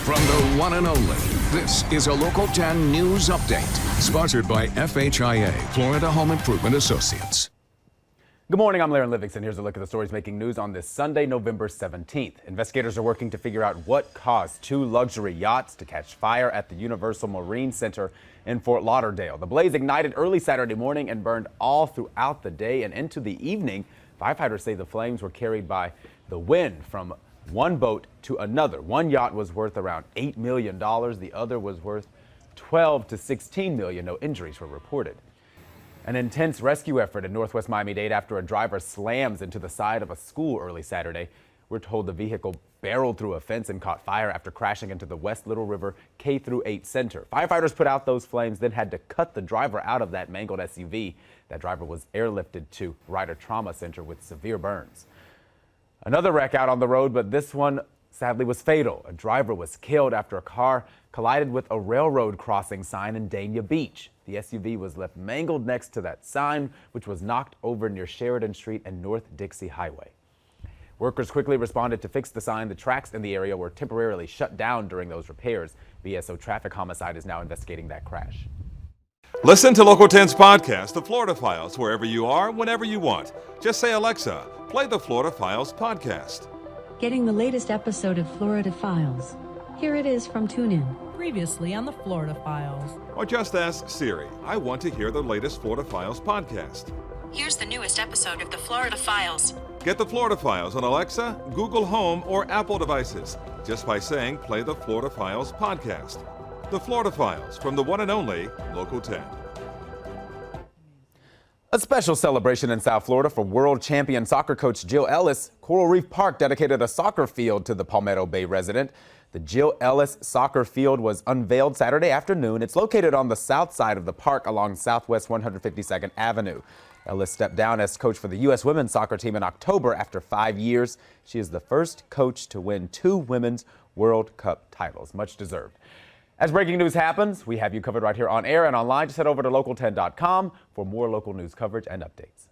From the one and only, this is a Local 10 News Update, sponsored by FHIA, Florida Home Improvement Associates. Good morning, I'm Larry Livingston. Here's a look at the stories making news on this Sunday, November 17th. Investigators are working to figure out what caused two luxury yachts to catch fire at the Universal Marine Center in Fort Lauderdale. The blaze ignited early Saturday morning and burned all throughout the day and into the evening. Firefighters say the flames were carried by the wind from one boat to another. One yacht was worth around $8 million. The other was worth $12 to $16 million. No injuries were reported. An intense rescue effort in northwest Miami-Dade after a driver slams into the side of a school early Saturday. We're told the vehicle barreled through a fence and caught fire after crashing into the West Little River K-8 center. Firefighters put out those flames, then had to cut the driver out of that mangled SUV. That driver was airlifted to Ryder Trauma Center with severe burns. Another wreck out on the road, but this one sadly was fatal. A driver was killed after a car collided with a railroad crossing sign in Dania Beach. The SUV was left mangled next to that sign, which was knocked over near Sheridan Street and North Dixie Highway. Workers quickly responded to fix the sign. The tracks in the area were temporarily shut down during those repairs. VSO Traffic Homicide is now investigating that crash. Listen to Local 10's podcast, The Florida Files, wherever you are, whenever you want. Just say, Alexa, play the Florida Files podcast. Getting the latest episode of Florida Files. Here it is from TuneIn. Previously on the Florida Files. Or just ask Siri, I want to hear the latest Florida Files podcast. Here's the newest episode of the Florida Files. Get the Florida Files on Alexa, Google Home, or Apple devices just by saying play the Florida Files podcast. The Florida Files from the one and only Local 10. A special celebration in South Florida for world champion soccer coach Jill Ellis. Coral Reef Park dedicated a soccer field to the Palmetto Bay resident. The Jill Ellis Soccer Field was unveiled Saturday afternoon. It's located on the south side of the park along Southwest 152nd Avenue. Ellis stepped down as coach for the U.S. women's soccer team in October after 5 years. She is the first coach to win 2 women's World Cup titles. Much deserved. As breaking news happens, we have you covered right here on air and online. Just head over to local10.com for more local news coverage and updates.